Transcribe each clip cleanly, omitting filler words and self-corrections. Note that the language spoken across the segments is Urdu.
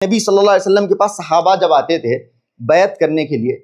نبی صلی اللہ علیہ وسلم کے پاس صحابہ جب آتے تھے بیعت کرنے کے لیے،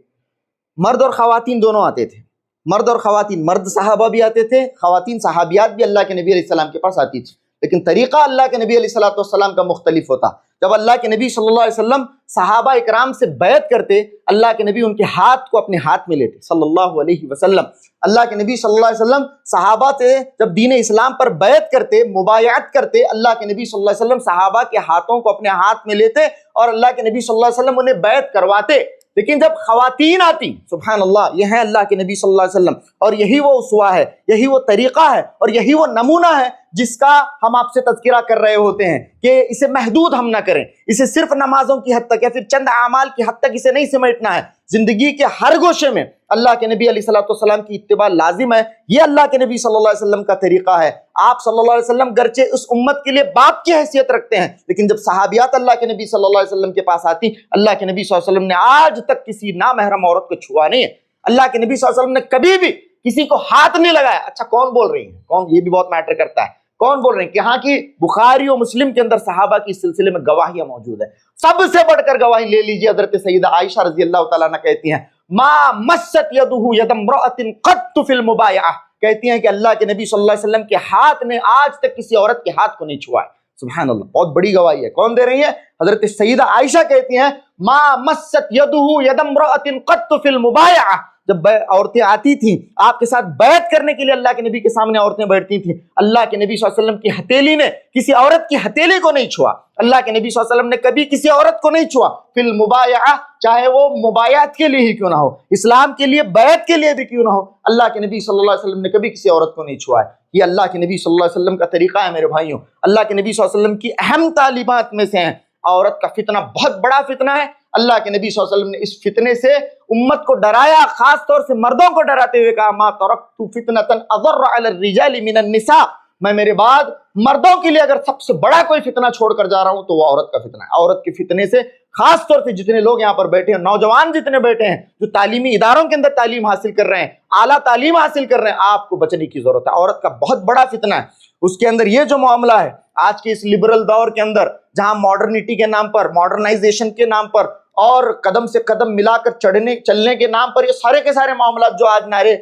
مرد اور خواتین دونوں آتے تھے، مرد اور خواتین، مرد صحابہ بھی آتے تھے، خواتین صحابیات بھی اللہ کے نبی علیہ السلام کے پاس آتی تھی، لیکن طریقہ اللہ کے نبی علیہ السلام کا مختلف ہوتا۔ جب اللہ کے نبی صلی اللہ علیہ وسلم صحابہ اکرام سے بیعت کرتے، اللہ کے نبی ان کے ہاتھ کو اپنے ہاتھ میں لیتے صلی اللہ علیہ وسلم۔ اللہ کے نبی صلی اللہ علیہ وسلم صحابہ سے جب دین اسلام پر بیعت کرتے، مبایعت کرتے، اللہ کے نبی صلی اللہ علیہ وسلم صحابہ کے ہاتھوں کو اپنے ہاتھ میں لیتے اور اللہ کے نبی صلی اللہ علیہ وسلم انہیں بیعت کرواتے۔ لیکن جب خواتین آتی، سبحان اللہ، یہ ہیں اللہ کے نبی صلی اللہ علیہ وسلم، اور یہی وہ اسوہ ہے، یہی وہ طریقہ ہے، اور یہی وہ نمونہ ہے جس کا ہم آپ سے تذکرہ کر رہے ہوتے ہیں کہ اسے محدود ہم نہ کریں، اسے صرف نمازوں کی حد تک یا پھر چند اعمال کی حد تک اسے نہیں سمیٹنا ہے۔ زندگی کے ہر گوشے میں اللہ کے نبی علیہ السلام کی اتباع لازم ہے۔ یہ اللہ کے نبی صلی اللہ علیہ وسلم کا طریقہ ہے۔ آپ صلی اللہ علیہ وسلم گرچہ اس امت کے لیے باپ کی حیثیت رکھتے ہیں، لیکن جب صحابیات اللہ کے نبی صلی اللہ علیہ وسلم کے پاس آتی، اللہ کے نبی صلی اللہ علیہ وسلم نے آج تک کسی نامحرم عورت کو چھوا نہیں ہے۔ اللہ کے نبی صلی اللہ علیہ وسلم نے کبھی بھی کسی کو ہاتھ نہیں لگایا۔ اچھا کون بول رہی ہیں؟ کون؟ یہ بھی بہت میٹر کرتا ہے، کون بول رہے ہیں؟ کہ ہاں کی بخاری و مسلم کے اندر صحابہ کی اس سلسلے میں گواہیاں موجود ہیں۔ سب سے بڑھ کر گواہی لے لیجیے، حضرت سیدہ عائشہ رضی اللہ تعالیٰ عنہ کہتی ہیں ما مست یدہ ید امرأۃ قط فی المبایعہ، کہتی ہیں کہ اللہ کے نبی صلی اللہ علیہ وسلم کے ہاتھ نے آج تک کسی عورت کے ہاتھ کو نہیں چھوا ہے۔ سبحان اللہ، بہت بڑی گواہی ہے۔ کون دے رہی ہے؟ حضرت سیدہ عائشہ کہتی ہیں ما مست یدہ ید امرأۃ قط فی المبایعہ، جب عورتیں آتی تھیں آپ کے ساتھ بیعت کرنے کے لیے، اللہ کے نبی کے سامنے عورتیں بیٹھتی تھیں، اللہ کے نبی صلی اللہ علیہ وسلم کی ہتھیلی نے کسی عورت کی ہتھیلی کو نہیں چھوا۔ اللہ کے نبی صلی اللہ علیہ وسلم نے کبھی کسی عورت کو نہیں چھوا، فی المبایعہ، چاہے وہ مبایعت کے لیے ہی کیوں نہ ہو، اسلام کے لیے، بیعت کے لیے بھی کیوں نہ ہو، اللہ کے نبی صلی اللہ علیہ وسلم نے کبھی کسی عورت کو نہیں چھوا ہے۔ یہ اللہ کے نبی صلی اللہ علیہ وسلم کا طریقہ ہے میرے بھائیوں۔ اللہ کے نبی صلی اللہ علیہ وسلم کی اہم تعلیمات میں سے ہیں عورت کا فتنہ بہت بڑا فتنہ ہے۔ اللہ کے نبی صلی اللہ علیہ وسلم نے اس فتنے سے امت کو ڈرایا، خاص طور سے مردوں کو ڈراتے ہوئے کہا ما ترکت فتنۃ اضر علی الرجال من النساء، میں میرے بعد مردوں کے لیے اگر سب سے بڑا کوئی فتنہ چھوڑ کر جا رہا ہوں تو وہ عورت کا فتنہ ہے۔ عورت کے فتنے سے خاص طور سے جتنے لوگ یہاں پر بیٹھے ہیں، نوجوان جتنے بیٹھے ہیں جو تعلیمی اداروں کے اندر تعلیم حاصل کر رہے ہیں، اعلیٰ تعلیم حاصل کر رہے ہیں، آپ کو بچنے کی ضرورت ہے۔ عورت کا بہت بڑا فتنہ ہے، اس کے اندر یہ جو معاملہ ہے آج کے اس لبرل دور کے اندر، جہاں ماڈرنٹی کے نام پر، ماڈرنائزیشن کے نام پر اور قدم سے قدم ملا کر چلنے کے نام پر یہ سارے کے سارے معاملات جو آج نعرے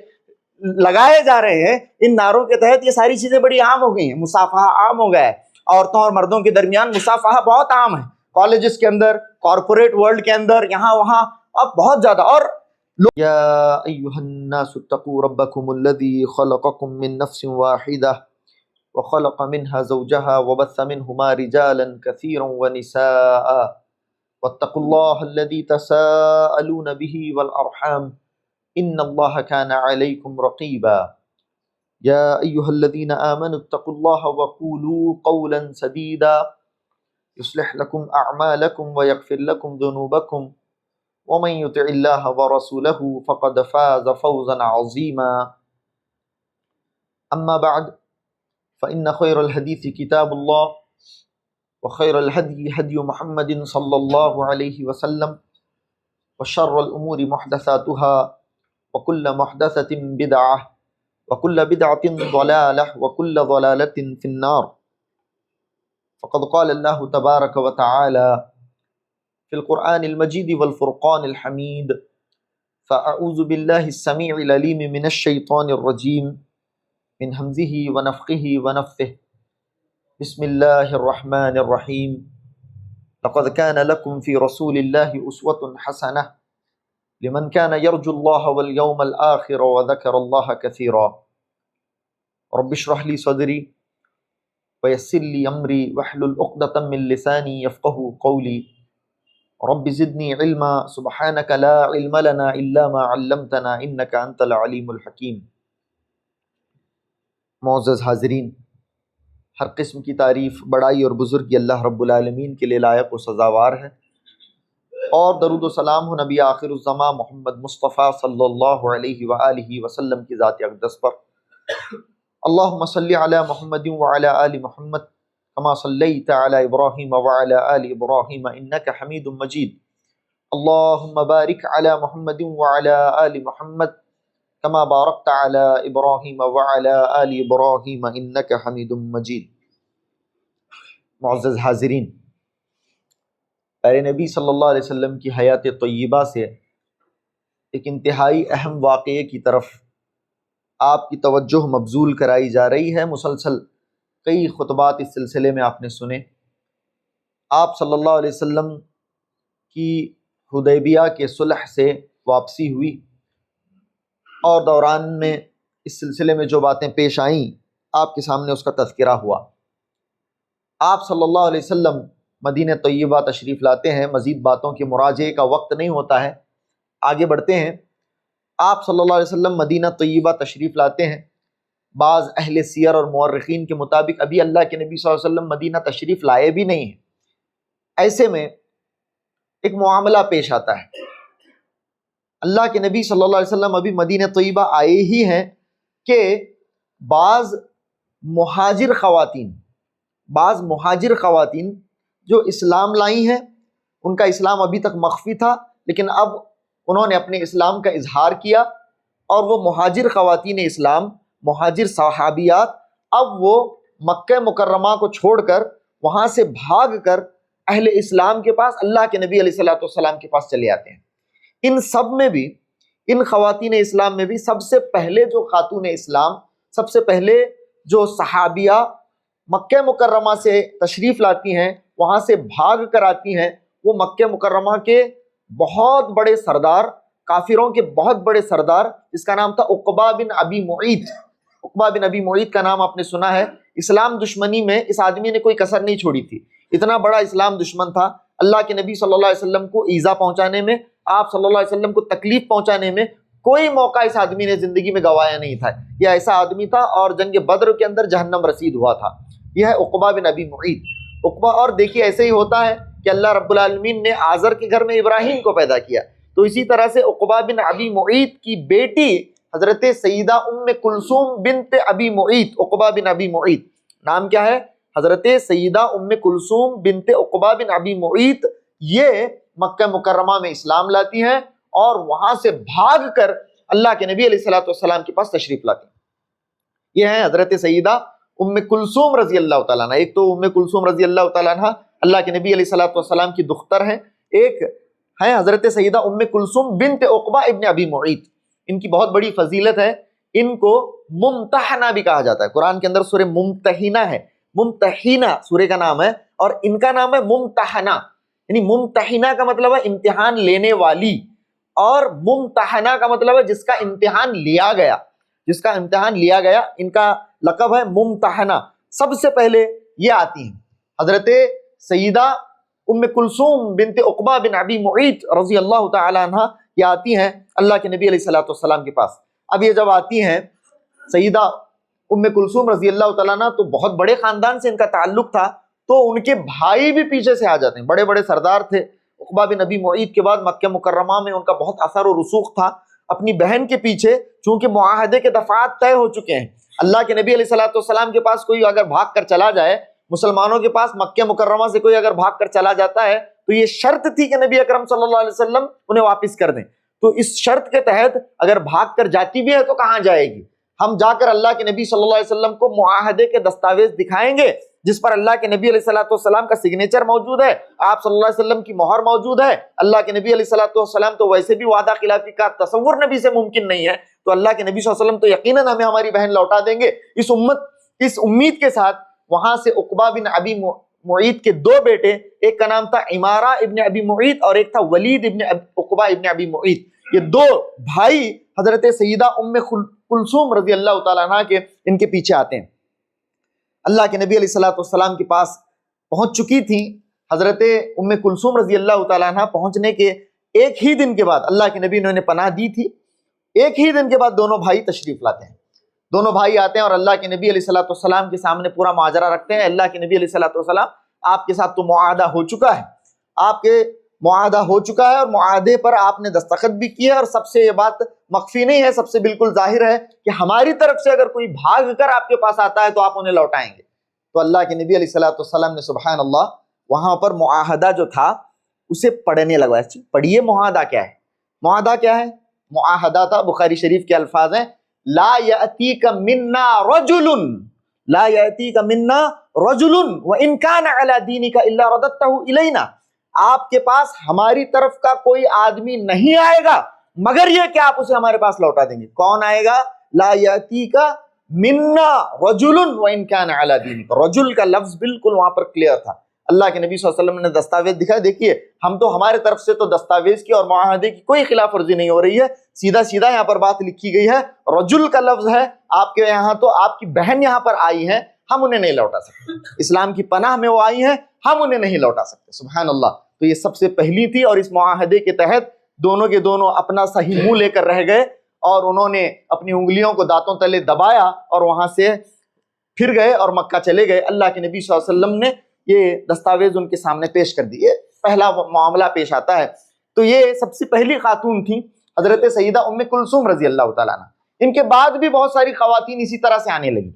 لگائے جا رہے ہیں، ان نعروں کے تحت یہ ساری چیزیں بڑی عام ہو گئی ہیں۔ مصافحہ عام ہو گیا ہے، عورتوں اور مردوں کے درمیان مصافحہ بہت عام ہے، کالجز کے اندر، کارپوریٹ ورلڈ کے اندر، یہاں وہاں اب بہت زیادہ۔ اور یا ایھا الناس اتقوا ربکم الذی خلقکم من نفس واحدہ وخلق منها زوجها وبث منهما رجالا كثيرا ونساء واتقوا الله الذي تساءلون به والأرحام إن الله كان عليكم رقيبا يا أيها الذين آمنوا اتقوا الله وقولوا قولا سديدا يصلح لكم أعمالكم ويغفر لكم ذنوبكم ومن يطع الله ورسوله فقد فاز فوزا عظيما أما بعد فإن خير الحديث كتاب الله وخير الهدي هدي محمد صلى الله عليه وسلم وشر الأمور محدثاتها وكل محدثة بدعة وكل بدعة ضلالة وكل ضلالة في النار فقد قال الله تبارك وتعالى في القرآن المجيد والفرقان الحميد فأعوذ بالله السميع العليم من الشيطان الرجيم من همزه ونفخه ونفثه بسم الله الرحمن الرحيم لقد كان لكم في رسول الله أسوة حسنة لمن كان يرجو الله واليوم الآخر وذكر الله كثيرا رب اشرح لي صدري ويسر لي أمري واحلل عقدة من لساني يفقهوا قولي رب زدني علما سبحانك لا علم لنا إلا ما علمتنا إنك أنت العليم الحكيم۔ معزز حاضرین، ہر قسم کی تعریف، بڑائی اور بزرگی اللہ رب العالمین کے لیے لائق و سزاوار ہے، اور درود و سلام ہو نبی آخر الزمان محمد مصطفیٰ صلی اللہ علیہ وآلہ وسلم کی ذات اقدس پر۔ اللہم صلی علی محمد وعلی آل محمد کما صلیت علی ابراہیم وعلی آل ابراہیم انک حمید مجید۔ اللہم بارک علی محمد وعلی آل محمد کما بارکت علی ابراہیم وعلی آل ابراہیم انک حمید مجید۔ معزز حاضرین، پیارے نبی صلی اللہ علیہ وسلم کی حیات طیبہ سے ایک انتہائی اہم واقعے کی طرف آپ کی توجہ مبذول کرائی جا رہی ہے۔ مسلسل کئی خطبات اس سلسلے میں آپ نے سنے۔ آپ صلی اللہ علیہ وسلم کی حدیبیہ کے صلح سے واپسی ہوئی اور دوران میں اس سلسلے میں جو باتیں پیش آئیں آپ کے سامنے اس کا تذکرہ ہوا۔ آپ صلی اللہ علیہ وسلم مدینہ طیبہ تشریف لاتے ہیں، مزید باتوں کے مراجعے کا وقت نہیں ہوتا ہے، آگے بڑھتے ہیں۔ آپ صلی اللہ علیہ وسلم مدینہ طیبہ تشریف لاتے ہیں۔ بعض اہل سیر اور مورخین کے مطابق ابھی اللہ کے نبی صلی اللہ علیہ وسلم مدینہ تشریف لائے بھی نہیں ہیں۔ ایسے میں ایک معاملہ پیش آتا ہے۔ اللہ کے نبی صلی اللہ علیہ وسلم ابھی مدینہ طیبہ آئے ہی ہیں کہ بعض مہاجر خواتین جو اسلام لائی ہیں، ان کا اسلام ابھی تک مخفی تھا، لیکن اب انہوں نے اپنے اسلام کا اظہار کیا، اور وہ مہاجر خواتین اسلام، مہاجر صحابیات، اب وہ مکہ مکرمہ کو چھوڑ کر وہاں سے بھاگ کر اہل اسلام کے پاس، اللہ کے نبی علیہ السلام کے پاس چلے آتے ہیں۔ ان سب میں بھی، ان خواتین اسلام میں بھی سب سے پہلے جو خاتون اسلام، سب سے پہلے جو صحابیہ مکہ مکرمہ سے تشریف لاتی ہیں، وہاں سے بھاگ کر آتی ہیں، وہ مکہ مکرمہ کے بہت بڑے سردار، کافروں کے بہت بڑے سردار، جس کا نام تھا عقبہ بن ابی معیط۔ عقبہ بن ابی معیط کا نام آپ نے سنا ہے۔ اسلام دشمنی میں اس آدمی نے کوئی کسر نہیں چھوڑی تھی، اتنا بڑا اسلام دشمن تھا۔ اللہ کے نبی صلی اللہ علیہ وسلم کو ایذا پہنچانے میں، آپ صلی اللہ علیہ وسلم کو تکلیف پہنچانے میں کوئی موقع اس آدمی نے زندگی میں گوایا نہیں تھا۔ یہ ایسا آدمی تھا اور جنگ بدر کے اندر جہنم رسید ہوا تھا۔ یہ ہے عقبہ بن ابی معیط۔ عقبہ، اور دیکھیے ایسے ہی ہوتا ہے کہ اللہ رب العالمین نے آزر کے گھر میں ابراہیم کو پیدا کیا، تو اسی طرح سے عقبہ بن ابی معیط کی بیٹی حضرت سیدہ ام کلثوم بنت ابی معیط، عقبہ بن ابی معیط نام کیا ہے؟ حضرت سیدہ ام کلثوم بنت عقبہ بن ابی معیط، یہ مکہ مکرمہ میں اسلام لاتی ہیں اور وہاں سے بھاگ کر اللہ کے نبی علیہ السلام کے پاس تشریف لاتی ہیں۔ یہ ہیں حضرت سیدہ ام کلثوم رضی اللہ تعالیٰ عنہ۔ ایک تو ام کلثوم رضی اللہ تعالیٰ عنہ اللہ کے نبی علیہ السلام کی دختر ہیں، ایک ہیں حضرت سیدہ ام کلثوم بنت عقبہ ابن ابی معیط۔ ان کی بہت بڑی فضیلت ہے، ان کو ممتحنہ بھی کہا جاتا ہے۔ قرآن کے اندر سورہ ممتحنہ ہے، ممتحنہ سورہ کا نام ہے، اور ان کا نام ہے ممتحنہ۔ یعنی ممتحنہ کا مطلب ہے امتحان لینے والی، اور ممتحنہ کا مطلب ہے جس کا امتحان لیا گیا، جس کا امتحان لیا گیا، ان کا لقب ہے ممتحنہ۔ سب سے پہلے یہ آتی ہیں حضرت سیدہ ام کلثوم بنت عقبہ بن ابی معیط رضی اللہ تعالی عنہ، یہ آتی ہیں اللہ کے نبی علیہ السلام کے پاس۔ اب یہ جب آتی ہیں سیدہ ام کلثوم رضی اللہ تعالیٰ عنہ، تو بہت بڑے خاندان سے ان کا تعلق تھا، تو ان کے بھائی بھی پیچھے سے آ جاتے ہیں، بڑے بڑے سردار تھے۔ عقبہ بن ابی معیط کے بعد مکہ مکرمہ میں ان کا بہت اثر و رسوخ تھا۔ اپنی بہن کے پیچھے، چونکہ معاہدے کے دفعات طے ہو چکے ہیں، اللہ کے نبی علیہ السلام کے پاس کوئی اگر بھاگ کر چلا جائے، مسلمانوں کے پاس مکہ مکرمہ سے کوئی اگر بھاگ کر چلا جاتا ہے، تو یہ شرط تھی کہ نبی اکرم صلی اللہ علیہ وسلم انہیں واپس کر دیں۔ تو اس شرط کے تحت اگر بھاگ کر جاتی بھی ہے تو کہاں جائے گی؟ ہم جا کر اللہ کے نبی صلی اللہ علیہ وسلم کو معاہدے کے دستاویز دکھائیں گے، جس پر اللہ کے نبی علیہ السلام کا سگنیچر موجود ہے، آپ صلی اللہ علیہ وسلم کی مہر موجود ہے۔ اللہ کے نبی علیہ السلام تو ویسے بھی وعدہ خلافی کا تصور نبی سے ممکن نہیں ہے، تو اللہ کے نبی صلی اللہ علیہ وسلم تو یقیناً ہمیں ہماری بہن لوٹا دیں گے۔ اس امید کے ساتھ وہاں سے عقبہ بن ابی معیط کے دو بیٹے، ایک کا نام تھا عمارہ ابن ابی معیط اور ایک تھا ولید ابن عقبہ ابن ابی معیط، یہ دو بھائی حضرت سیدہ ام کلثوم رضی اللہ تعالیٰ عنہ کے ان کے پیچھے آتے ہیں۔ اللہ کے نبی علیہ السلام کے پاس پہنچ چکی تھی حضرت ام کلثوم رضی اللہ تعالیٰ عنہ۔ پہنچنے کے ایک ہی دن کے بعد اللہ کے نبی نے انہیں پناہ دی تھی، ایک ہی دن کے بعد دونوں بھائی تشریف لاتے ہیں۔ دونوں بھائی آتے ہیں اور اللہ کے نبی علیہ السلام کے سامنے پورا ماجرا رکھتے ہیں۔ اللہ کے نبی علیہ السلام، آپ کے ساتھ تو معاہدہ ہو چکا ہے، آپ کے معاہدہ ہو چکا ہے، اور معاہدے پر آپ نے دستخط بھی کیا ہے، اور سب سے یہ بات مخفی نہیں ہے، سب سے بالکل ظاہر ہے کہ ہماری طرف سے اگر کوئی بھاگ کر آپ کے پاس آتا ہے تو آپ انہیں لوٹائیں گے۔ تو اللہ کے نبی علیہ السلام نے سبحان اللہ وہاں پر معاہدہ جو تھا اسے پڑھنے لگوایا۔ پڑھیے معاہدہ کیا ہے؟ معاہدہ کیا ہے؟ معاہدہ تھا، بخاری شریف کے الفاظ ہیں، لا یأتیک منا رجل، لا یأتیک منا رجل وان کان علی دینک الا رددته الینا۔ آپ کے پاس ہماری طرف کا کوئی آدمی نہیں آئے گا مگر یہ کہ آپ اسے ہمارے پاس لوٹا دیں گے. کون آئے گا؟ لا یاتیکا منا رجل وان کان علی دینک. رجل کا لفظ بالکل وہاں پر کلیئر تھا. اللہ کے نبی صلی اللہ علیہ وسلم نے دستاویز دکھا. دیکھیے ہم تو ہمارے طرف سے تو دستاویز کی اور معاہدے کی کوئی خلاف ورزی نہیں ہو رہی ہے, سیدھا سیدھا یہاں پر بات لکھی گئی ہے. رجل کا لفظ ہے آپ کے یہاں, تو آپ کی بہن یہاں پر آئی ہیں, ہم انہیں نہیں لوٹا سکتے. اسلام کی پناہ میں وہ آئی ہیں, ہم انہیں نہیں لوٹا سکتے. سبحان اللہ. تو یہ سب سے پہلی تھی, اور اس معاہدے کے تحت دونوں کے دونوں اپنا صحیح منہ لے کر رہ گئے, اور انہوں نے اپنی انگلیوں کو دانتوں تلے دبایا اور وہاں سے پھر گئے اور مکہ چلے گئے. اللہ کے نبی صلی اللہ علیہ وسلم نے یہ دستاویز ان کے سامنے پیش کر دیے. پہلا معاملہ پیش آتا ہے. تو یہ سب سے پہلی خاتون تھیں حضرت سیدہ ام کلثوم رضی اللہ تعالیٰ عنہ. ان کے بعد بھی بہت ساری خواتین اسی طرح سے آنے لگی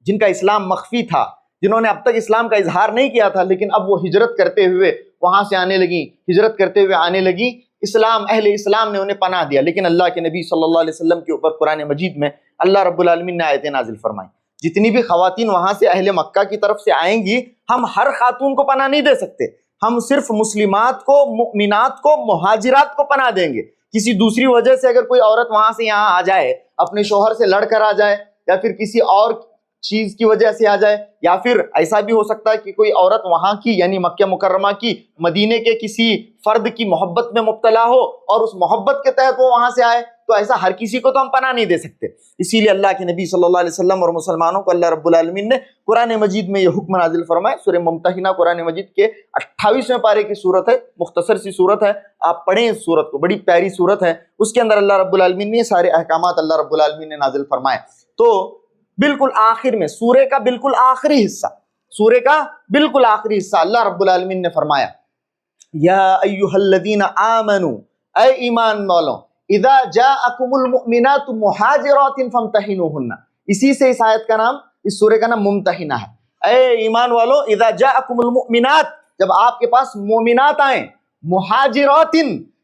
جن کا اسلام مخفی تھا, جنہوں نے اب تک اسلام کا اظہار نہیں کیا تھا, لیکن اب وہ ہجرت کرتے ہوئے وہاں سے آنے لگیں, ہجرت کرتے ہوئے آنے لگیں. اہل اسلام نے انہیں پناہ دیا. لیکن اللہ کے نبی صلی اللہ علیہ وسلم کے اوپر قرآن مجید میں اللہ رب العالمین نے آیتیں نازل فرمائیں. جتنی بھی خواتین وہاں سے اہل مکہ کی طرف سے آئیں گی, ہم ہر خاتون کو پناہ نہیں دے سکتے. ہم صرف مسلمات کو, مؤمنات کو, مہاجرات کو پناہ دیں گے. کسی دوسری وجہ سے اگر کوئی عورت وہاں سے یہاں آ جائے, اپنے شوہر سے لڑ کر آ جائے, یا پھر کسی اور چیز کی وجہ سے آ جائے, یا پھر ایسا بھی ہو سکتا ہے کہ کوئی عورت وہاں کی یعنی مکہ مکرمہ کی, مدینے کے کسی فرد کی محبت میں مبتلا ہو اور اس محبت کے تحت وہ وہاں سے آئے, تو ایسا ہر کسی کو تو ہم پناہ نہیں دے سکتے. اسی لیے اللہ کے نبی صلی اللہ علیہ وسلم اور مسلمانوں کو اللہ رب العالمین نے قرآن مجید میں یہ حکم نازل فرمائے. سورہ ممتحنہ قرآن مجید کے 28ویں پارے کی صورت ہے, مختصر سی صورت ہے, آپ پڑھیں اس صورت کو, بڑی پیاری صورت ہے. اس کے اندر اللہ رب العالمین نے سارے احکامات اللہ رب العالمین نے نازل فرمائے. تو بالکل آخر میں سورے کا بالکل آخری حصہ اللہ رب العالمین نے فرمایا, یا ایھا الذین آمنوا, اے ایمان والوں, اذا جاءکم المؤمنات مہاجرات فامتحنوہن. اسی سے اس آیت کا نام, اس سورے کا نام ممتحنہ ہے. اے ایمان والو, اذا جاءکم المؤمنات, جب آپ کے پاس مومنات آئیں, مہاجرات,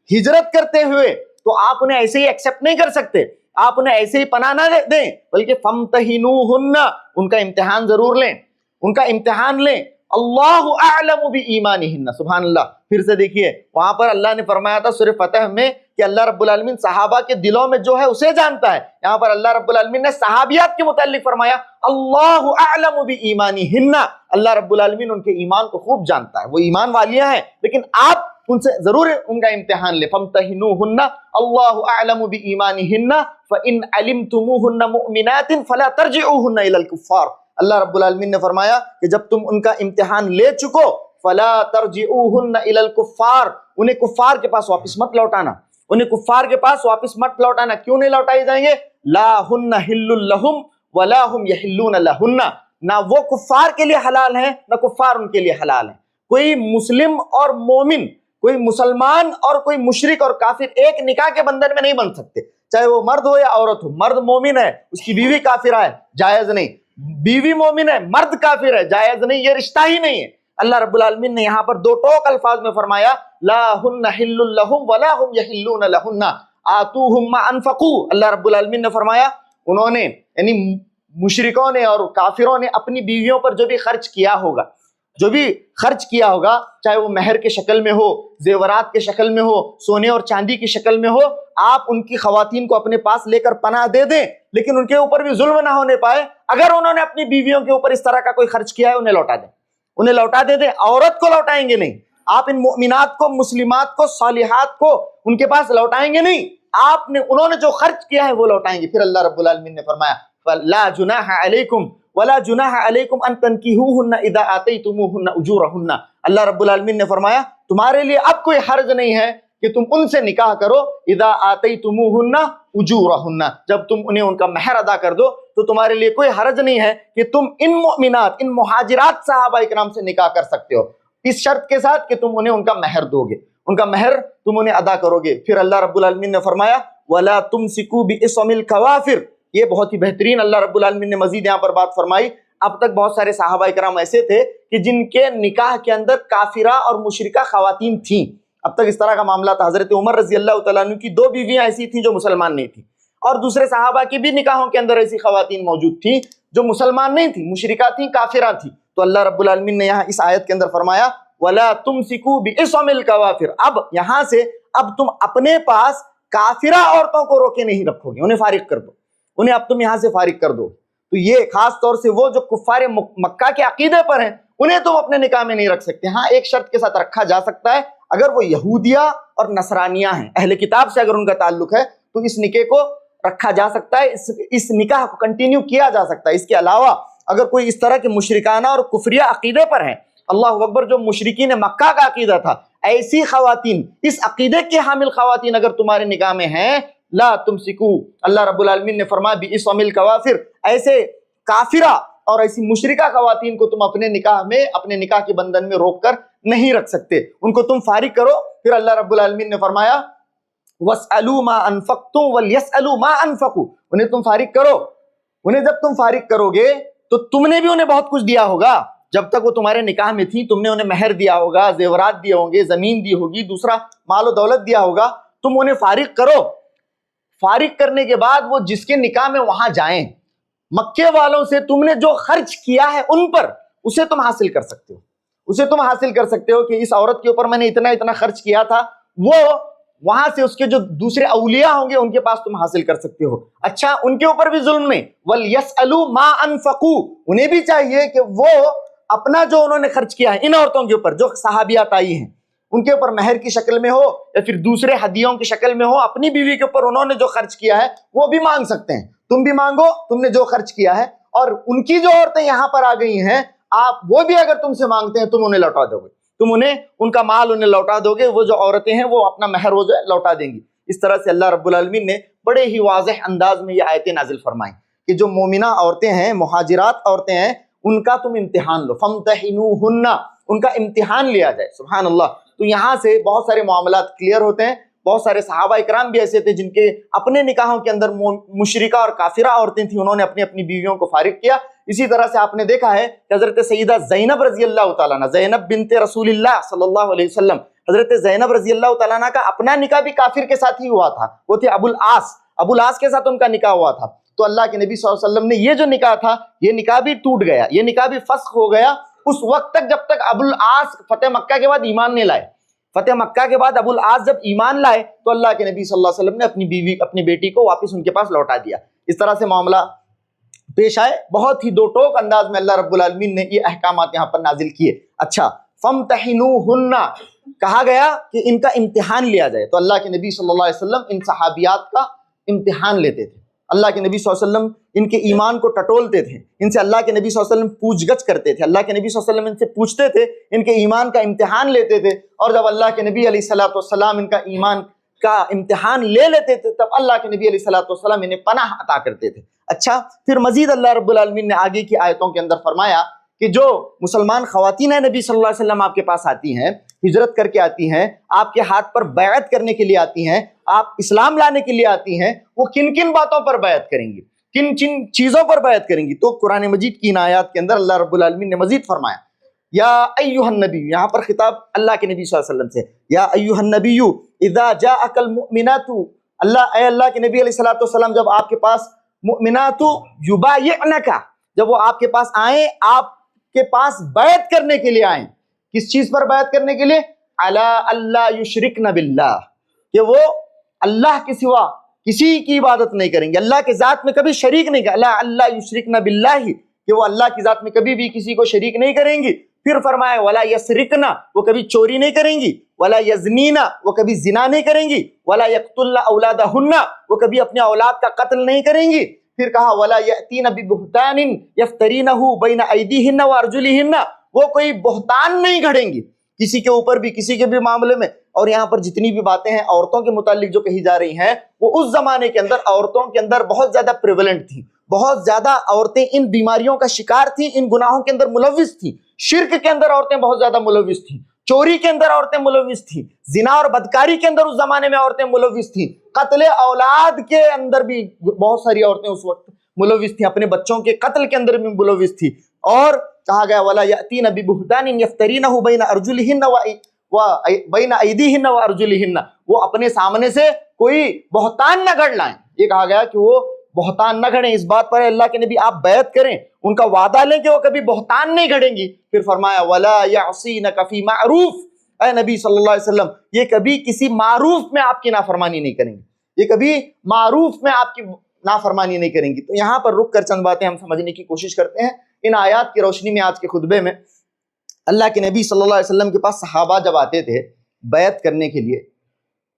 ہجرت کرتے ہوئے, تو آپ انہیں ایسے ہی ایکسیپٹ نہیں کر سکتے, آپ انہیں ایسے ہی پناہ نہ دیں, بلکہ فامتحنوہن, ان کا امتحان ضرور لیں, ان کا امتحان لیں. اللہ اعلم بایمانہن. سبحان اللہ. پھر سے دیکھیے وہاں پر اللہ نے فرمایا تھا سورہ فتح میں کہ اللہ رب العالمین صحابہ کے دلوں میں جو ہے اسے جانتا ہے. یہاں پر اللہ رب العالمین نے صحابیات کے متعلق فرمایا اللہ اعلم بایمانہن. اللہ رب العالمین ان کے ایمان کو خوب جانتا ہے, وہ ایمان والیاں ہیں, لیکن آپ ان سے ضرور ان کا امتحان لیں. فامتحنوہن اللہ اعلم بایمانہن فان علمتموہن مؤمنات فلا ترجعوہن الی الکفار. اللہ رب العالمین نے فرمایا کہ جب تم ان کا امتحان لے چکو, فلا ترجعوہن الی الکفار, انہیں کفار کے پاس واپس مت لوٹانا, انہیں کفار کے پاس واپس مت لوٹانا. کیوں نہیں لوٹائے جائیں گے؟ لا ہن حل لہم ولا ہم یحلون لہن. نہ وہ کفار کے لیے حلال ہیں, نہ کفار ان کے لیے حلال ہیں. کوئی مسلم اور مومن, کوئی مسلمان اور کوئی مشرک اور کافر ایک نکاح کے بندھن میں نہیں بن سکتے, چاہے وہ مرد ہو یا عورت ہو. مرد مومن ہے, اس کی بیوی کافرہ ہے, جائز نہیں. بیوی مومن ہے, مرد کافر ہے, جائز نہیں, یہ رشتہ ہی نہیں ہے. اللہ رب العالمین نے یہاں پر دو ٹوک الفاظ میں فرمایا لا ہن حل لہم ولا ہم یحلون لہن آتوہم ما انفقوا. اللہ رب العالمین نے فرمایا انہوں نے یعنی مشرکوں نے اور کافروں نے اپنی بیویوں پر جو بھی خرچ کیا ہوگا, چاہے وہ مہر کے شکل میں ہو, زیورات کے شکل میں ہو, سونے اور چاندی کی شکل میں ہو, آپ ان کی خواتین کو اپنے پاس لے کر پناہ دے دیں, لیکن ان کے اوپر بھی ظلم نہ ہونے پائے. اگر انہوں نے اپنی بیویوں کے اوپر اس طرح کا کوئی خرچ کیا ہے, انہیں لوٹا دے دیں. عورت کو لوٹائیں گے نہیں, آپ ان مؤمنات کو, مسلمات کو, صالحات کو ان کے پاس لوٹائیں گے نہیں, انہوں نے جو خرچ کیا ہے وہ لوٹائیں گے. پھر اللہ رب العالمین نے فرمایا فلا جناح علیکم ولا جناح علیکم ان تنکحوہن اذا آتیتموہن اجورہن. اللہ رب العالمین نے فرمایا تمہارے لیے اب کوئی حرج نہیں ہے کہ تم ان سے نکاح کرو, اذا آتیتموہن اجورہن, جب تم انہیں ان کا مہر ادا کر دو تو تمہارے لیے کوئی حرج نہیں ہے کہ تم ان مؤمنات, ان مہاجرات صحابہ اکرام سے نکاح کر سکتے ہو, اس شرط کے ساتھ کہ تم انہیں ان کا مہر دو گے, ان کا مہر تم انہیں ادا کرو گے. پھر اللہ رب العالمین نے فرمایا ولا تمسکوا بعصم الکوافر. یہ بہت ہی بہترین اللہ رب العالمین نے مزید یہاں پر بات فرمائی. اب تک بہت سارے صحابہ کرام ایسے تھے کہ جن کے نکاح کے اندر کافرہ اور مشرکہ خواتین تھیں. اب تک اس طرح کا معاملہ تھا. حضرت عمر رضی اللہ تعالیٰ عنہ کی 2 بیویاں ایسی تھیں جو مسلمان نہیں تھیں, اور دوسرے صحابہ کی بھی نکاحوں کے اندر ایسی خواتین موجود تھیں جو مسلمان نہیں تھیں, مشرکہ تھیں, کافرہ تھیں. تو اللہ رب العالمین نے یہاں اس آیت کے اندر فرمایا ولا تمسکوا بعصم الکوافر، اب یہاں سے اب تم اپنے پاس کافرہ عورتوں کو روکے نہیں رکھو گے، انہیں فارغ کر دو، انہیں اب تم یہاں سے فارغ کر دو۔ تو یہ خاص طور سے وہ جو کفار مکہ کے عقیدے پر ہیں انہیں تم اپنے نکاح میں نہیں رکھ سکتے۔ ہاں ایک شرط کے ساتھ رکھا جا سکتا ہے، اگر وہ یہودیہ اور نصرانیہ ہیں، اہل کتاب سے اگر ان کا تعلق ہے تو اس نکاح کو رکھا جا سکتا ہے، اس نکاح کو کنٹینیو کیا جا سکتا ہے۔ اس کے علاوہ اگر کوئی اس طرح کے مشرکانہ اور کفریہ عقیدے پر ہیں، اللہ اکبر، جو مشرکین مکہ کا عقیدہ تھا، ایسی خواتین، اس عقیدے کے حامل خواتین اگر تمہارے نکاح میں ہیں، لا تمسکو، اللہ رب العالمین نے فرمایا بعصم الکوافر، ایسے کافرہ اور ایسی مشرکہ خواتین کو تم اپنے نکاح میں، اپنے نکاح کے بندھن میں روک کر نہیں رکھ سکتے، ان کو تم فارغ کرو۔ پھر اللہ رب العالمین نے فرمایا وَاسْأَلُوا مَا أَنفَقْتُمْ وَلْيَسْأَلُوا مَا أَنفَقُوا، انہیں تم فارغ کرو، انہیں جب تم فارغ کرو گے تو تم نے بھی انہیں بہت کچھ دیا ہوگا، جب تک وہ تمہارے نکاح میں تھی تم نے انہیں مہر دیا ہوگا، زیورات دیے ہوں گے، زمین دی ہوگی، دوسرا مال و دولت دیا ہوگا، تم انہیں فارغ کرو۔ فارغ کرنے کے بعد وہ جس کے نکاح میں وہاں جائیں، مکے والوں سے تم نے جو خرچ کیا ہے ان پر، اسے تم حاصل کر سکتے ہو، اسے تم حاصل کر سکتے ہو کہ اس عورت کے اوپر میں نے اتنا اتنا خرچ کیا تھا، وہ وہاں سے اس کے جو دوسرے اولیاء ہوں گے ان کے پاس تم حاصل کر سکتے ہو۔ اچھا، ان کے اوپر بھی ظلم نہیں، وَلْيَسْأَلُوا مَا أَنفَقُوا، انہیں بھی چاہیے کہ وہ اپنا جو انہوں نے خرچ کیا ہے ان عورتوں کے اوپر جو صحابیات آئی ہیں، ان کے اوپر مہر کی شکل میں ہو یا پھر دوسرے ہدیوں کی شکل میں ہو، اپنی بیوی کے اوپر انہوں نے جو خرچ کیا ہے وہ بھی مانگ سکتے ہیں، تم بھی مانگو تم نے جو خرچ کیا ہے، اور ان کی جو عورتیں یہاں پر آ گئی ہیں، آپ وہ بھی اگر تم سے مانگتے ہیں تم انہیں لوٹا دو گے، تم انہیں ان کا مال انہیں لوٹا دو گے، وہ جو عورتیں ہیں وہ اپنا مہر وہ جو ہے لوٹا دیں گی۔ اس طرح سے اللہ رب العالمین نے بڑے ہی واضح انداز میں یہ آیتیں نازل فرمائیں کہ جو مومنہ عورتیں ہیں، مہاجرات عورتیں ہیں، ان کا تم امتحان لو، فامتحنوہن، ان کا امتحان لیا جائے۔ سبحان اللہ۔ تو یہاں سے بہت سارے معاملات کلیئر ہوتے ہیں۔ بہت سارے صحابہ اکرام بھی ایسے تھے جن کے اپنے نکاحوں کے اندر مشرکہ اور کافرہ عورتیں تھیں، انہوں نے اپنی اپنی بیویوں کو فارغ کیا۔ اسی طرح سے آپ نے دیکھا ہے کہ حضرت سیدہ زینب رضی اللہ تعالیٰ عنہ، زینب بنت رسول اللہ صلی اللہ علیہ وسلم، حضرت زینب رضی اللہ تعالیٰ عنہ کا اپنا نکاح بھی کافر کے ساتھ ہی ہوا تھا، وہ تھے ابو العاص کے ساتھ ان کا نکاح ہوا تھا۔ تو اللہ کے نبی صلی اللہ علیہ وسلم نے یہ جو نکاح تھا، یہ نکاح بھی ٹوٹ گیا، یہ نکاح بھی فسخ ہو گیا اس وقت تک جب تک ابو العاص فتح مکہ کے بعد ایمان نہیں لائے۔ فتح مکہ کے بعد ابو العاص جب ایمان لائے تو اللہ کے نبی صلی اللہ علیہ وسلم نے اپنی بیوی، اپنی بیٹی کو واپس ان کے پاس لوٹا دیا۔ اس طرح سے معاملہ پیش آئے، بہت ہی دو ٹوک انداز میں اللہ رب العالمین نے یہ احکامات یہاں پر نازل کیے۔ اچھا، فامتحنوہن، کہا گیا کہ ان کا امتحان لیا جائے، تو اللہ کے نبی صلی اللہ علیہ وسلم ان صحابیات کا امتحان لیتے تھے۔ اللہ کے نبی صلی اللہ علیہ وسلم ان کے ایمان کو ٹٹولتے تھے، ان سے اللہ کے نبی صلی اللہ علیہ وسلم پوچھ گچھ کرتے تھے، اللہ کے نبی صلی اللہ علیہ وسلم ان سے پوچھتے تھے، ان کے ایمان کا امتحان لیتے تھے، اور جب اللہ کے نبی علیہ الصلوۃ والسلام ان کا ایمان کا امتحان لے لیتے تھے تب اللہ کے نبی علیہ الصلوۃ والسلام انہیں پناہ عطا کرتے تھے۔ اچھا، پھر مزید اللہ رب العالمین نے آگے کی آیتوں کے اندر فرمایا کہ جو مسلمان خواتین ہیں نبی صلی اللہ علیہ وسلم آپ کے پاس آتی ہیں، ہجرت کر کے آتی ہیں، آپ کے ہاتھ پر بیعت کرنے کے لیے آتی ہیں، آپ اسلام لانے کے لیے آتی ہیں، وہ کن کن باتوں پر بیعت کریں گی، کن کن چیزوں پر بیعت کریں گی؟ تو قرآن مجید کی ان آیات کے اندر اللہ رب العالمین نے مزید فرمایا یا ایھا النبی، یہاں پر خطاب اللہ کے نبی صلی اللہ علیہ وسلم سے، یا ایھا النبی اذا جاءک المؤمنات، اے اللہ کے نبی علیہ الصلوۃ والسلام جب آپ کے پاس مؤمنات یبایعنک، جب وہ آپ کے پاس آئیں، آپ کے پاس بیعت کرنے کے لیے آئیں، کس چیز پر بیعت کرنے کے لیے؟ علی اللہ یشرکن باللہ، کہ وہ اللہ کے سوا کسی کی عبادت نہیں کریں گے، اللہ کے ذات میں کبھی شریک نہیں کریں، اللہ یشرکن باللہ، کہ وہ اللہ کی ذات میں کبھی بھی کسی کو شریک نہیں کریں گی۔ پھر فرمایا ولا یسرقن، وہ کبھی چوری نہیں کریں گی، ولا یزنین، وہ کبھی زنا نہیں کریں گی، ولا یقتلن اولادہن، وہ کبھی اپنے اولاد کا قتل نہیں کریں گی۔ پھر کہا ولا یأتین ببہتان یفترینہ بین ایدیہن وارجلہن، وہ کوئی بہتان نہیں گھڑیں گی کسی کے اوپر بھی، کسی کے بھی معاملے میں۔ اور یہاں پر جتنی بھی باتیں ہیں عورتوں کے متعلق جو کہی جا رہی ہیں، وہ اس زمانے کے اندر عورتوں کے اندر بہت زیادہ پریولنٹ تھیں، بہت زیادہ عورتیں ان بیماریوں کا شکار تھیں، ان گناہوں کے اندر ملوث تھیں، شرک کے اندر عورتیں بہت زیادہ ملوث تھیں، چوری کے اندر عورتیں ملوث تھیں، زنا اور بدکاری کے اندر اس زمانے میں عورتیں ملوث تھیں، قتل اولاد کے اندر بھی بہت ساری عورتیں اس وقت ملوث تھیں، اپنے بچوں کے قتل کے اندر بھی ملوث تھیں۔ اور کہا گیا ولا یأتین ببہتان یفترینہ بین ارجلہن بین ایدیہن وارجلہن، وہ اپنے سامنے سے کوئی بہتان نہ گھڑ لائیں، یہ کہا گیا کہ وہ بہتان نہ گھڑیں، اس بات پر اللہ کے نبی آپ بیعت کریں، ان کا وعدہ لیں کہ وہ کبھی بہتان نہیں گھڑیں گی۔ پھر فرمایا وَلَا يَعْصِينَكَ فِي مَعْرُوفٍ، اے نبی صلی اللہ علیہ وسلم یہ کبھی کسی معروف میں آپ کی نافرمانی نہیں کریں گی، یہ کبھی معروف میں آپ کی نافرمانی نہیں کریں گی۔ تو یہاں پر رک کر چند باتیں ہم سمجھنے کی کوشش کرتے ہیں ان آیات کی روشنی میں۔ آج کے خطبے میں اللہ کے نبی صلی اللہ علیہ وسلم کے پاس صحابہ جب آتے تھے بیعت کرنے کے لیے،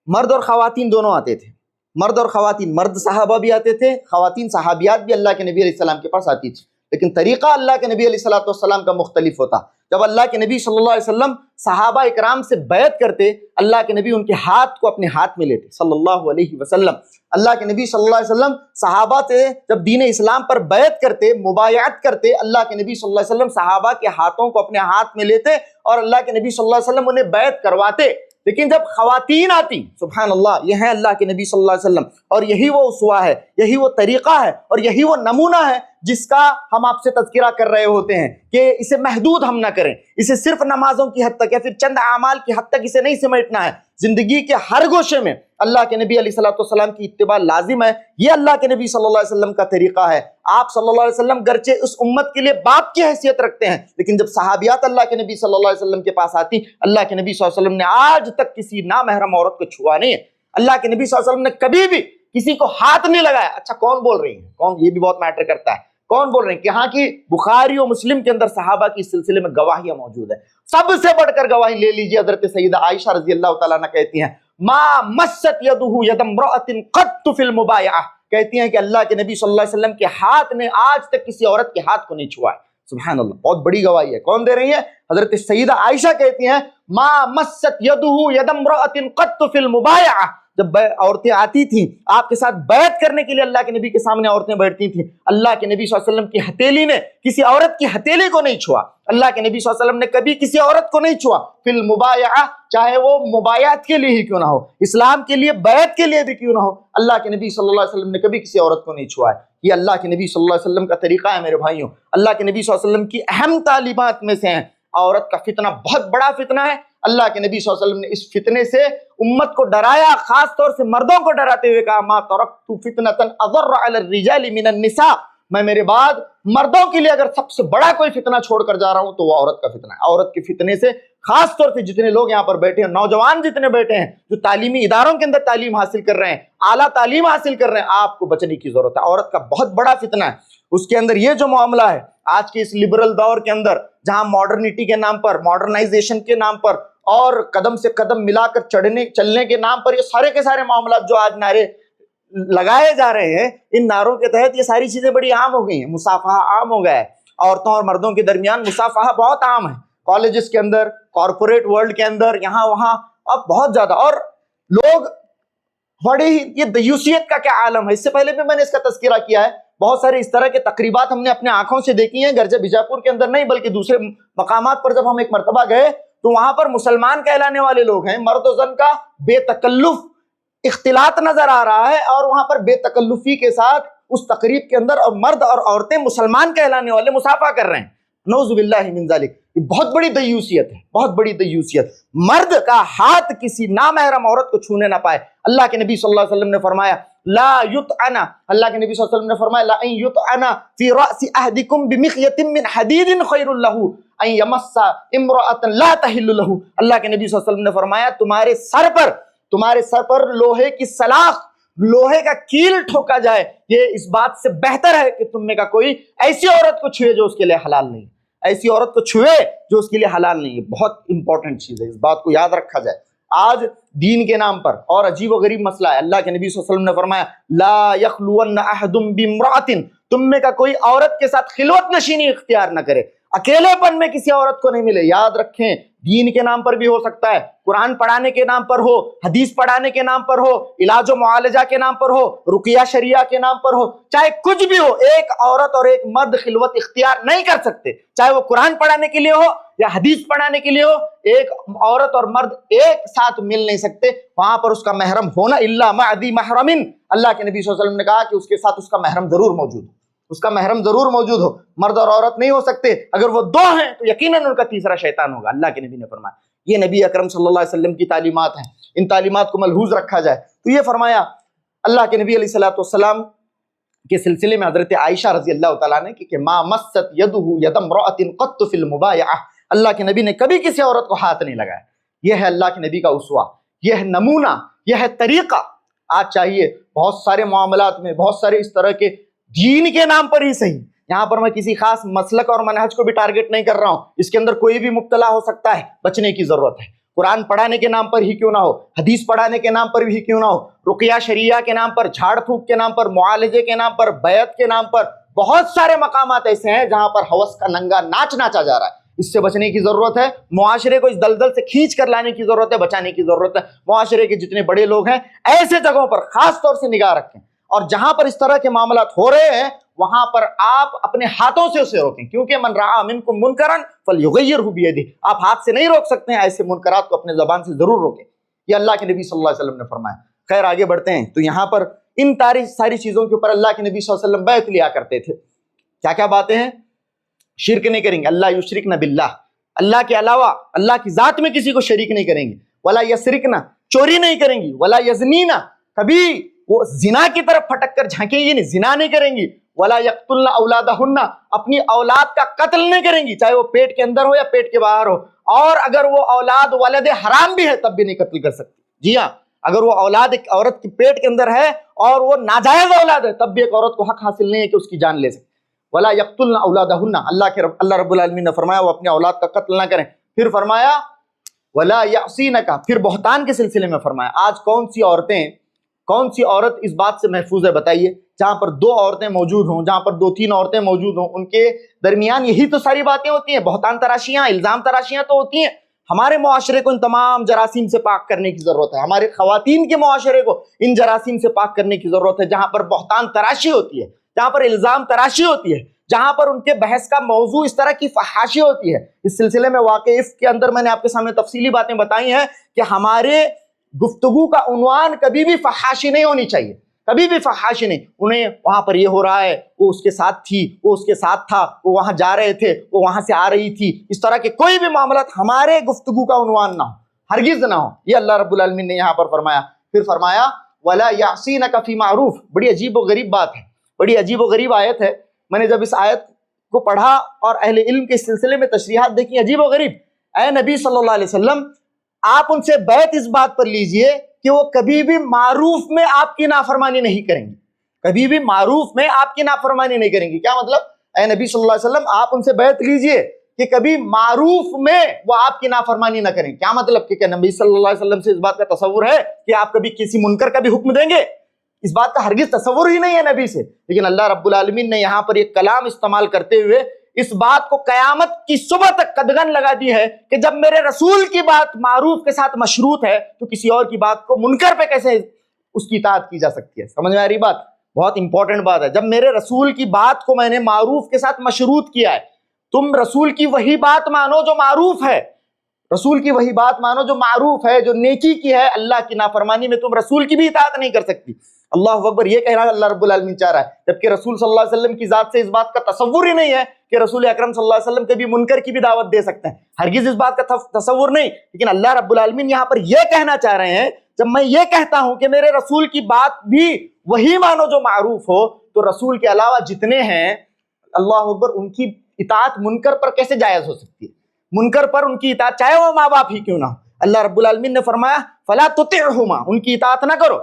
مرد اور خواتین دونوں آتے تھے، مرد اور خواتین، مرد صحابہ بھی آتے تھے، خواتین صحابیات بھی اللہ کے نبی علیہ السلام کے پاس آتی تھی، لیکن طریقہ اللہ کے نبی علیہ السلام کا مختلف ہوتا۔ جب اللہ کے نبی صلی اللہ علیہ وسلم صحابہ اکرام سے بیعت کرتے، اللہ کے نبی ان کے ہاتھ کو اپنے ہاتھ میں لیتے صلی اللہ علیہ وسلم۔ اللہ کے نبی صلی اللہ علیہ وسلم صحابہ سے جب دین اسلام پر بیعت کرتے، مبایعت کرتے، اللہ کے نبی صلی اللہ علیہ وسلم صحابہ کے ہاتھوں کو اپنے ہاتھ میں لیتے اور اللہ کے نبی صلی اللہ علیہ وسلم انہیں بیعت کرواتے۔ لیکن جب خواتین آتی، سبحان اللہ، یہ ہے اللہ کے نبی صلی اللہ علیہ وسلم، اور یہی وہ اسوہ ہے، یہی وہ طریقہ ہے، اور یہی وہ نمونہ ہے جس کا ہم آپ سے تذکرہ کر رہے ہوتے ہیں کہ اسے محدود ہم نہ کریں، اسے صرف نمازوں کی حد تک یا پھر چند اعمال کی حد تک اسے نہیں سمیٹنا ہے۔ زندگی کے ہر گوشے میں اللہ کے نبی علیہ السلام کی اتباع لازم ہے۔ یہ اللہ کے نبی صلی اللہ علیہ وسلم کا طریقہ ہے۔ آپ صلی اللہ علیہ وسلم گرچہ اس امت کے لیے باپ کی حیثیت رکھتے ہیں، لیکن جب صحابیات اللہ کے نبی صلی اللہ علیہ وسلم کے پاس آتی، اللہ کے نبی صلی اللہ علیہ وسلم نے آج تک کسی نامحرم عورت کو چھوا نہیں ہے۔ اللہ کے نبی صلی اللہ علیہ وسلم نے کبھی بھی کسی کو ہاتھ نہیں لگایا۔ اچھا کون بول رہی ہیں؟ کون؟ یہ بھی بہت میٹر کرتا ہے، کون بول رہے ہیں؟ کہ یہاں کی بخاری و مسلم کے اندر صحابہ کی اس سلسلے میں گواہیاں موجود ہیں۔ سب سے بڑھ کر گواہی لے لیجیے، حضرت سیدہ عائشہ رضی اللہ تعالیٰ عنہ کہتی ہیں ما مست یدہ ید امرأۃ قط فی المبایعہ، کہتی ہیں کہ اللہ کے نبی صلی اللہ علیہ وسلم کے ہاتھ نے آج تک کسی عورت کے ہاتھ کو نہیں چھوا ہے۔ سبحان اللہ، بہت بڑی گواہی ہے۔ کون دے رہی ہے؟ حضرت سیدہ عائشہ کہتی ہیں ما مست یدہ ید امرأۃ قط فی المبایعہ، جب عورتیں آتی تھیں آپ کے ساتھ بیعت کرنے کے لیے، اللہ کے نبی کے سامنے عورتیں بیٹھتی تھیں، اللہ کے نبی صلی اللہ علیہ وسلم کی ہتھیلی نے کسی عورت کی ہتھیلی کو نہیں چھوا۔ اللہ کے نبی صلی اللہ علیہ وسلم نے کبھی کسی عورت کو نہیں چھوا، فی المبایعہ، چاہے وہ مبایعت کے لیے ہی کیوں نہ ہو، اسلام کے لیے، بیعت کے لیے بھی کیوں نہ ہو، اللہ کے نبی صلی اللہ علیہ وسلم نے کبھی کسی عورت کو نہیں چھوا ہے۔ یہ اللہ کے نبی صلی اللہ علیہ وسلم کا طریقہ ہے میرے بھائیوں۔ اللہ کے نبی صلی اللہ علیہ وسلم کی اہم تعلیمات میں سے ہیں عورت کا فتنہ، بہت بڑا فتنہ ہے۔ اللہ کے نبی صلی اللہ علیہ وسلم نے اس فتنے سے امت کو ڈرایا، خاص طور سے مردوں کو ڈراتے ہوئے کہا ما ترکت فتنة اضر علی الرجال من النساء، میں میرے بعد مردوں کے لیے اگر سب سے بڑا کوئی فتنہ چھوڑ کر جا رہا ہوں تو وہ عورت کا فتنہ ہے۔ عورت کے فتنے سے خاص طور سے جتنے لوگ یہاں پر بیٹھے ہیں، نوجوان جتنے بیٹھے ہیں جو تعلیمی اداروں کے اندر تعلیم حاصل کر رہے ہیں، اعلیٰ تعلیم حاصل کر رہے ہیں، آپ کو بچنے کی ضرورت ہے۔ عورت کا بہت بڑا فتنہ ہے، اس کے اندر یہ جو معاملہ ہے آج کے اس لبرل دور کے اندر، جہاں ماڈرنٹی کے نام پر، ماڈرنائزیشن کے نام پر اور قدم سے قدم ملا کر چلنے کے نام پر یہ سارے کے سارے معاملات جو آج نعرے لگائے جا رہے ہیں، ان نعروں کے تحت یہ ساری چیزیں بڑی عام ہو گئی ہیں۔ مصافحہ عام ہو گیا ہے، عورتوں اور مردوں کے درمیان مصافحہ بہت عام ہے، کالجز کے اندر، کارپوریٹ ورلڈ کے اندر، یہاں وہاں، اب بہت زیادہ۔ اور لوگ بڑی ہی، یہ دیوسیت کا کیا عالم ہے، اس سے پہلے بھی میں نے اس کا تذکرہ کیا ہے، بہت سارے اس طرح کے تقریبات ہم نے اپنے آنکھوں سے دیکھی ہیں، گرچہ بیجاپور کے اندر نہیں بلکہ دوسرے مقامات پر جب ہم ایک مرتبہ گئے تو وہاں پر مسلمان کہلانے والے لوگ ہیں، مرد و زن کا بے تکلف اختلاط نظر آ رہا ہے، اور وہاں پر بے تکلفی کے ساتھ اس تقریب کے اندر اور مرد اور عورتیں مسلمان کہلانے والے مصافحہ کر رہے ہیں۔ نعوذ باللہ من ذالک، یہ بہت بڑی دیوسیت ہے، بہت بڑی دیوسیت۔ مرد کا ہاتھ کسی نامحرم عورت کو چھونے نہ پائے۔ اللہ کے نبی صلی اللہ علیہ وسلم نے فرمایا لا یطعن، اللہ کے نبی صلی اللہ علیہ وسلم نے فرمایا لا ان یطعن فی رأس احدکم بمخیط من حدید خیر له ان یمس امرأة لا تحل له، اللہ کے نبی صلی اللہ علیہ وسلم نے فرمایا تمہارے سر پر لوہے کی سلاخ، لوہے کا کیل ٹھوکا جائے، یہ اس بات سے بہتر ہے کہ تم میں کا کوئی ایسی عورت کو چھوئے جو اس کے لیے حلال نہیں، ایسی عورت کو چھوئے جو اس کے لیے حلال نہیں ہے۔ بہت امپورٹنٹ چیز ہے، اس بات کو یاد رکھا جائے۔ آج دین کے نام پر اور عجیب و غریب مسئلہ ہے، اللہ کے نبی صلی اللہ علیہ وسلم نے فرمایا لا یخلون احد بامرأۃ، تم میں کا کوئی عورت کے ساتھ خلوت نشینی اختیار نہ کرے، اکیلے پن میں کسی عورت کو نہیں ملے۔ یاد رکھیں، دین کے نام پر بھی ہو سکتا ہے، قرآن پڑھانے کے نام پر ہو، حدیث پڑھانے کے نام پر ہو، علاج و معالجہ کے نام پر ہو، رقیہ شریعہ کے نام پر ہو، چاہے کچھ بھی ہو، ایک عورت اور ایک مرد خلوت اختیار نہیں کر سکتے، چاہے وہ قرآن پڑھانے کے لیے ہو یا حدیث پڑھانے کے لیے ہو۔ ایک عورت اور مرد ایک ساتھ مل نہیں سکتے، وہاں پر اس کا محرم ہونا الا مع ذی محرم، اللہ کے نبی صلی اللہ علیہ وسلم نے کہا کہ اس کے ساتھ اس کا محرم ضرور موجود ہو، اس کا محرم ضرور موجود ہو۔ مرد اور عورت نہیں ہو سکتے، اگر وہ دو ہیں تو یقیناً ان کا تیسرا شیطان ہوگا، اللہ کے نبی نے فرمایا۔ یہ نبی اکرم صلی اللہ علیہ وسلم کی تعلیمات ہیں، ان تعلیمات کو ملحوظ رکھا جائے۔ تو یہ فرمایا اللہ کے نبی علیہ السلام کے سلسلے میں حضرت عائشہ رضی اللہ تعالیٰ نے کہ ما مست یدہ ید امرأۃ قط فی المبایعہ، اللہ کے نبی نے کبھی کسی عورت کو ہاتھ نہیں لگایا۔ یہ ہے اللہ کے نبی کا اسوہ، یہ ہے نمونہ، یہ ہے طریقہ۔ آج چاہیے بہت سارے معاملات میں، بہت سارے اس طرح کے دین کے نام پر ہی صحیح، یہاں پر میں کسی خاص مسلک اور منہج کو بھی ٹارگٹ نہیں کر رہا ہوں، اس کے اندر کوئی بھی مبتلا ہو سکتا ہے، بچنے کی ضرورت ہے۔ قرآن پڑھانے کے نام پر ہی کیوں نہ ہو، حدیث پڑھانے کے نام پر بھی کیوں نہ ہو، رقیہ شریعہ کے نام پر، جھاڑ پھونک کے نام پر، معالجے کے نام پر، بیعت کے نام پر، بہت سارے مقامات ایسے ہیں جہاں پر ہوس کا ننگا ناچ ناچا جا رہا ہے۔ اس سے بچنے کی ضرورت ہے، معاشرے کو اس دلدل سے کھینچ کر لانے کی ضرورت ہے، بچانے کی ضرورت ہے۔ معاشرے کے جتنے بڑے لوگ ہیں ایسے جگہوں پر خاص طور سے نگاہ رکھیں، اور جہاں پر اس طرح کے معاملات ہو رہے ہیں وہاں پر آپ اپنے ہاتھوں سے اسے روکیں، کیونکہ من رعا منکم منکرا فلیغیرہ بیدہ، آپ ہاتھ سے نہیں روک سکتے ہیں، ایسے منکرات کو اپنے زبان سے ضرور روکیں۔ یہ اللہ کے نبی صلی اللہ علیہ وسلم نے فرمایا۔ خیر آگے بڑھتے ہیں، تو یہاں پر ان ساری چیزوں کے اوپر اللہ کے نبی صلی اللہ علیہ وسلم بیعت لیا کرتے تھے۔ کیا کیا باتیں ہیں؟ شرک نہیں کریں گے، اللہ یشرکن باللہ، اللہ کے علاوہ اللہ کی ذات میں کسی کو شریک نہیں کریں گے، ولا یسرکن، چوری نہیں کریں گی، ولا یزنین، کبھی وہ زنا کی طرف پھٹک کر جھانکیں گی نہیں، زنا نہیں کریں گی، ولا یقتلن اولادہن، اپنی اولاد کا قتل نہیں کریں گی، چاہے وہ پیٹ کے اندر ہو یا پیٹ کے باہر ہو، اور اگر وہ اولاد ولد حرام بھی ہے تب بھی نہیں قتل کر سکتی۔ جی ہاں، اگر وہ اولاد ایک عورت کی پیٹ کے اندر ہے اور وہ ناجائز اولاد ہے تب بھی ایک عورت کو حق حاصل نہیں ہے کہ اس کی جان لے سکے۔ ولا یقتلن اولادہن، اللہ رب العالمین نے فرمایا وہ اپنی اولاد کا قتل نہ کریں۔ پھر فرمایا ولا یعصینک، پھر بہتان کے سلسلے میں فرمایا۔ آج کون سی عورت اس بات سے محفوظ ہے بتائیے؟ جہاں پر دو عورتیں موجود ہوں، جہاں پر دو تین عورتیں موجود ہوں، ان کے درمیان یہی تو ساری باتیں ہوتی ہیں، بہتان تراشیاں، الزام تراشیاں تو ہوتی ہیں۔ ہمارے معاشرے کو ان تمام جراثیم سے پاک کرنے کی ضرورت ہے، ہمارے خواتین کے معاشرے کو ان جراثیم سے پاک کرنے کی ضرورت ہے، جہاں پر بہتان تراشی ہوتی ہے، جہاں پر الزام تراشی ہوتی ہے، جہاں پر ان کے بحث کا موضوع اس طرح کی فحاشی ہوتی ہے۔ اس سلسلے میں واقعہ عفق کے اندر میں نے آپ کے سامنے تفصیلی باتیں بتائی ہیں کہ ہمارے گفتگو کا عنوان کبھی بھی فحاشی نہیں ہونی چاہیے، کبھی بھی فحاشی نہیں۔ انہیں وہاں پر یہ ہو رہا ہے، وہ اس کے ساتھ تھی، وہ اس کے ساتھ تھا، وہ وہاں جا رہے تھے، وہ وہاں سے آ رہی تھی، اس طرح کے کوئی بھی معاملات ہمارے گفتگو کا عنوان نہ ہو، ہرگز نہ ہو۔ یہ اللہ رب العالمین نے یہاں پر فرمایا۔ پھر فرمایا وَلَا يَعْصِينَكَ فِي مَعْرُوفٍ، بڑی عجیب و غریب بات ہے، بڑی عجیب و غریب آیت ہے۔ میں نے جب اس آیت کو پڑھا اور اہل علم کے سلسلے میں تشریحات دیکھی، عجیب و غریب۔ اے نبی صلی اللہ علیہ وسلم، آپ ان سے بیعت اس بات پر لیجئے کہ وہ کبھی بھی معروف میں آپ کی نافرمانی نہیں کریں گے، کبھی بھی معروف میں آپ کی نافرمانی نہیں کریں گے۔ کیا مطلب؟ اے نبی صلی اللہ علیہ وسلم، آپ ان سے بیعت لیجئے کہ کبھی معروف میں وہ آپ کی نافرمانی نہ کریں۔ کیا مطلب؟ کہ نبی صلی اللہ علیہ وسلم سے اس بات کا تصور ہے کہ آپ کبھی کسی منکر کا بھی حکم دیں گے؟ اس بات کا ہرگز تصور ہی نہیں ہے نبی سے۔ لیکن اللہ رب العالمین نے یہاں پر ایک کلام استعمال کرتے ہوئے اس بات کو قیامت کی صبح تک قدغن لگا دی ہے کہ جب میرے رسول کی بات معروف کے ساتھ مشروط ہے تو کسی اور کی بات کو منکر پہ کیسے اس کی اطاعت کی جا سکتی ہے؟ سمجھ میں آ رہی بات؟ بہت امپورٹنٹ بات ہے۔ جب میرے رسول کی بات کو میں نے معروف کے ساتھ مشروط کیا ہے، تم رسول کی وہی بات مانو جو معروف ہے، رسول کی وہی بات مانو جو معروف ہے، جو نیکی کی ہے۔ اللہ کی نافرمانی میں تم رسول کی بھی اطاعت نہیں کر سکتی۔ اللہ اکبر، یہ کہنا اللہ رب العالمین چاہ رہا ہے، جبکہ رسول صلی اللہ علیہ وسلم کی ذات سے اس بات کا تصور ہی نہیں ہے کہ رسول اکرم صلی اللہ علیہ وسلم کبھی منکر کی بھی دعوت دے سکتے ہیں، ہرگز اس بات کا تصور نہیں۔ لیکن اللہ رب العالمین یہاں پر یہ کہنا چاہ رہے ہیں، جب میں یہ کہتا ہوں کہ میرے رسول کی بات بھی وہی مانو جو معروف ہو، تو رسول کے علاوہ جتنے ہیں، اللہ اکبر، ان کی اطاعت منکر پر کیسے جائز ہو سکتی ہے؟ منکر پر ان کی اطاعت، چاہے وہ ماں باپ ہی کیوں نہ ہو۔ اللہ رب العالمین نے فرمایا فلا تطعهما، ان کی اطاعت نہ کرو۔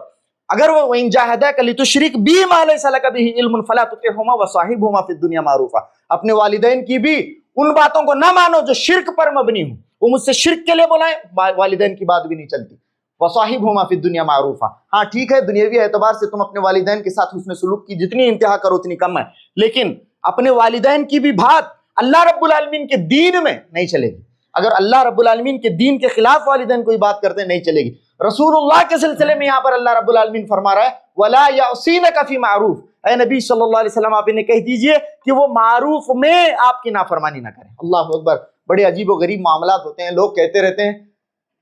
اگر وہ ان جاہداک لتشرک بی ما لیس لک بہ علم فلا تطعهما وصاحبهما فی الدنیا معروفا، اپنے والدین کی بھی ان باتوں کو نہ مانو جو شرک پر مبنی ہوں، وہ مجھ سے شرک کے لیے بلائیں، والدین کی بات بھی نہیں چلتی۔ وصاحبهما فی الدنیا معروفا، ہاں ٹھیک ہے، دنیاوی اعتبار سے تم اپنے والدین کے ساتھ حسن سلوک کی جتنی انتہا کرو اتنی کم ہے، لیکن اپنے والدین کی بھی بات اللہ رب العالمین کے دین میں نہیں چلے گی۔ اگر اللہ رب العالمین کے دین کے خلاف والدین کوئی بات کرتے ہیں، نہیں چلے گی۔ رسول اللہ کے سلسلے میں یہاں پر اللہ رب العالمین فرما رہا ہے وَلَا يَعْصِينَكَ فِي مَعْرُوفٍ، اے نبی صلی اللہ علیہ وسلم، آپ انہیں کہہ دیجئے کہ وہ معروف میں آپ کی نافرمانی نہ کریں۔ اللہ اکبر، بڑے عجیب و غریب معاملات ہوتے ہیں، لوگ کہتے رہتے ہیں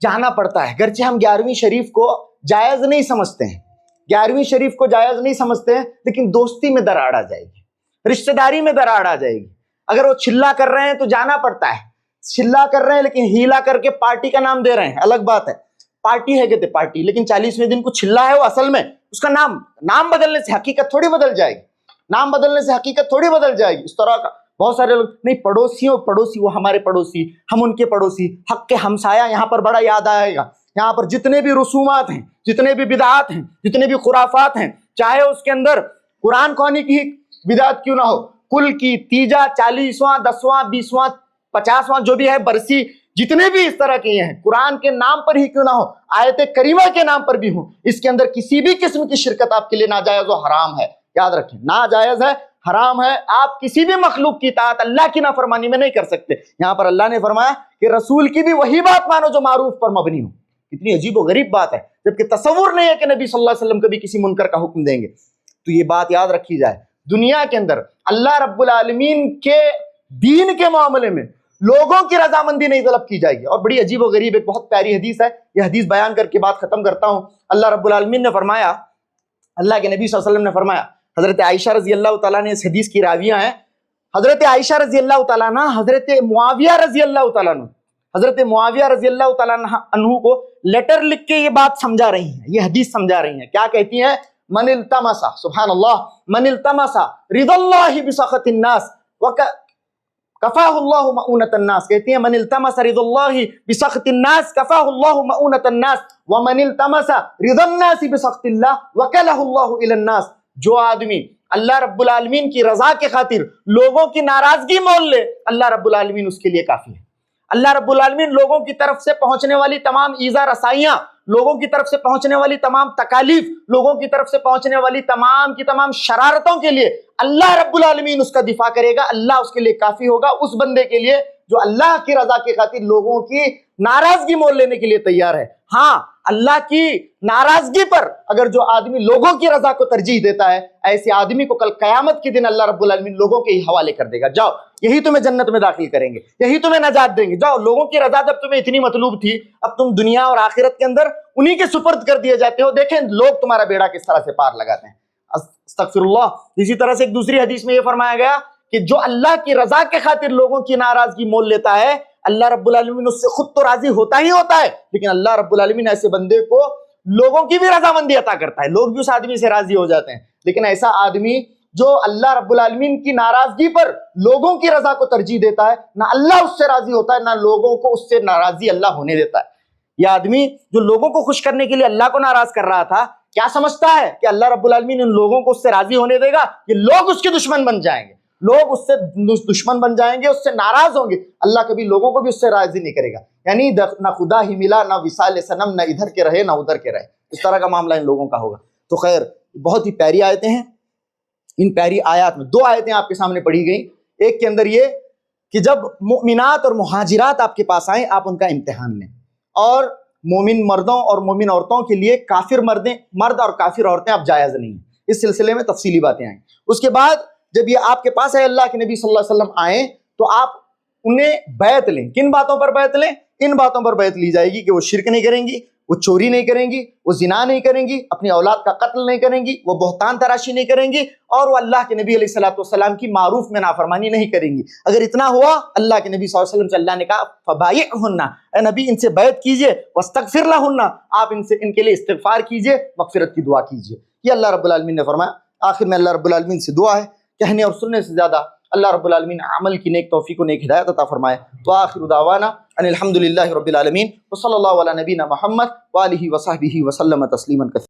جانا پڑتا ہے، گرچہ ہم 11ویں شریف کو جائز نہیں سمجھتے ہیں، 11ویں شریف کو جائز نہیں سمجھتے ہیں، لیکن دوستی میں دراڑ آ جائے گی، رشتہ داری میں دراڑ آ جائے گی۔ اگر وہ چلا کر رہے ہیں تو جانا پڑتا ہے، چلا کر رہے ہیں لیکن ہیلا کر کے پارٹی کا نام دے رہے ہیں، الگ بات ہے۔ پارٹی ہے کہتے پارٹی، لیکن 40ویں دن کو چلا ہے وہ اصل میں اس کا نام بدلنے سے حقیقت تھوڑی بدل جائے گی۔ نام بدلنے سے حقیقت تھوڑی بدل جائے گی. اس طرح کا بہت سارے لوگ نہیں، پڑوسی وہ ہمارے پڑوسی، ہم ان کے پڑوسی، حق کے ہمسایہ یہاں پر بڑا یاد آئے گا. یہاں پر جتنے بھی رسومات ہیں، جتنے بھی بدعات ہیں، جتنے بھی خرافات ہیں، چاہے اس کے اندر قرآن خوانی کی بدعت کیوں نہ ہو، کل کی تیجا 40واں 10واں 20واں 50واں جو بھی ہے برسی، جتنے بھی اس طرح کے ہیں، قرآن کے نام پر ہی کیوں نہ ہو، آیت کریمہ کے نام پر بھی ہوں، اس کے اندر کسی بھی قسم کی شرکت آپ کے لیے ناجائز و حرام ہے. یاد رکھیں، ناجائز ہے، حرام ہے. آپ کسی بھی مخلوق کی اطاعت اللہ کی نافرمانی میں نہیں کر سکتے. یہاں پر اللہ نے فرمایا کہ رسول کی بھی وہی بات مانو جو معروف پر مبنی ہو. کتنی عجیب و غریب بات ہے، جبکہ تصور نہیں ہے کہ نبی صلی اللہ علیہ وسلم کبھی کسی منکر کا حکم دیں گے. تو یہ بات یاد رکھی جائے، دنیا کے اندر اللہ رب العالمین کے دین کے معاملے میں لوگوں کی رضامندی نہیں طلب کی جائے گی. اور بڑی عجیب و غریب ایک بہت پیاری حدیث ہے، یہ حدیث بیان کر کے بات ختم کرتا ہوں. اللہ رب العالمین نے فرمایا، اللہ کے نبی صلی اللہ علیہ وسلم نے فرمایا، حضرت عائشہ رضی اللہ تعالیٰ نے اس حدیث کی راویہ ہیں، حضرت عائشہ رضی اللہ تعالیٰ عنہ حضرت معاویہ رضی اللہ تعالیٰ عنہ، حضرت معاویہ رضی اللہ تعالیٰ عنہ کو لیٹر لکھ کے یہ بات سمجھا رہی ہیں، یہ حدیث سمجھا رہی ہیں. کیا کہتی ہیں؟ من التمس، سبحان اللہ، من التمس رضا اللہ بسخط الناس کفاہ اللہ مؤونۃ الناس. کہتی ہیں من التمس رضا اللہ بسخط الناس کفاہ اللہ مؤونۃ الناس ومن التمس رضا الناس بسخط اللہ وکلہ اللہ الی الناس. جو آدمی اللہ رب العالمین کی رضا کے خاطر لوگوں کی ناراضگی مول لے، اللہ رب العالمین اس کے لیے کافی ہے. اللہ رب العالمین لوگوں کی طرف سے پہنچنے والی تمام ایذا رسائیاں، لوگوں کی طرف سے پہنچنے والی تمام تکالیف، لوگوں کی طرف سے پہنچنے والی تمام کی تمام شرارتوں کے لیے اللہ رب العالمین اس کا دفاع کرے گا. اللہ اس کے لیے کافی ہوگا، اس بندے کے لیے جو اللہ کی رضا کی خاطر لوگوں کی ناراضگی مول لینے کے لیے تیار ہے. ہاں، اللہ کی ناراضگی پر اگر جو آدمی لوگوں کی رضا کو ترجیح دیتا ہے، ایسے آدمی کو کل قیامت کے دن اللہ رب العالمین لوگوں کے ہی حوالے کر دے گا. جاؤ، یہی تمہیں جنت میں داخل کریں گے، یہی تمہیں نجات دیں گے. جاؤ، لوگوں کی رضا جب تمہیں اتنی مطلوب تھی، اب تم دنیا اور آخرت کے اندر انہی کے سپرد کر دیے جاتے ہو. دیکھیں لوگ تمہارا بیڑا کس طرح سے پار لگاتے ہیں. استغفر اللہ. اسی طرح سے ایک دوسری حدیث میں یہ فرمایا گیا کہ جو اللہ کی رضا کے خاطر لوگوں کی ناراضگی مول لیتا ہے، اللہ رب العالمین اس سے خود تو راضی ہوتا ہی ہوتا ہے، لیکن اللہ رب العالمین ایسے بندے کو لوگوں کی بھی رضامندی عطا کرتا ہے. لوگ بھی اس آدمی سے راضی ہو جاتے ہیں. لیکن ایسا آدمی جو اللہ رب العالمین کی ناراضگی پر لوگوں کی رضا کو ترجیح دیتا ہے، نہ اللہ اس سے راضی ہوتا ہے، نہ لوگوں کو اس سے ناراضی اللہ ہونے دیتا ہے. یہ آدمی جو لوگوں کو خوش کرنے کے لیے اللہ کو ناراض کر رہا تھا، کیا سمجھتا ہے کہ اللہ رب العالمین ان لوگوں کو اس سے راضی ہونے دے گا؟ یہ لوگ اس کے دشمن بن جائیں گے، لوگ اس سے دشمن بن جائیں گے، اس سے ناراض ہوں گے. اللہ کبھی لوگوں کو بھی اس سے راضی نہیں کرے گا. یعنی نہ خدا ہی ملا، نہ وصال صنم، نہ ادھر کے رہے نہ ادھر کے رہے. اس طرح کا معاملہ ان لوگوں کا ہوگا. تو خیر، بہت ہی پیاری آیتیں ہیں. ان پیاری آیات میں 2 آیتیں آپ کے سامنے پڑھی گئیں. ایک کے اندر یہ کہ جب مؤمنات اور مہاجرات آپ کے پاس آئیں، آپ ان کا امتحان لیں. اور مومن مردوں اور مومن عورتوں کے لیے کافر مرد اور کافر عورتیں اب جائز نہیں ہیں. اس سلسلے میں تفصیلی باتیں آئیں. اس کے بعد جب یہ آپ کے پاس ہے اللہ کے نبی صلی اللہ علیہ وسلم آئیں، تو آپ انہیں بیعت لیں. کن باتوں پر بیعت لیں؟ ان باتوں پر بیعت لی جائے گی کہ وہ شرک نہیں کریں گی، وہ چوری نہیں کریں گی، وہ زنا نہیں کریں گی، اپنی اولاد کا قتل نہیں کریں گی، وہ بہتان تراشی نہیں کریں گی، اور وہ اللہ کے نبی علیہ السلام کی معروف میں نافرمانی نہیں کریں گی. اگر اتنا ہوا، اللہ کے نبی صلی اللہ علیہ وسلم سے اللہ نے کہا فبایعہن، اے نبی ان سے بیعت کیجئے، واستغفر لہن، آپ ان کے لیے استغفار کیجئے، مغفرت کی دعا کیجئے. یہ اللہ رب العالمین نے فرمایا. آخر میں اللہ رب العالمین سے دعا ہے، کہنے اور سننے سے زیادہ اللہ رب العالمین عمل کی نیک توفیق و نیک ہدایت عطا فرمائے. تو آخر دعوانا ان الحمدللہ رب العالمین، وصلی اللہ علی نبینا محمد وآلہ وصحبہ وسلم تسلیما کثیرا.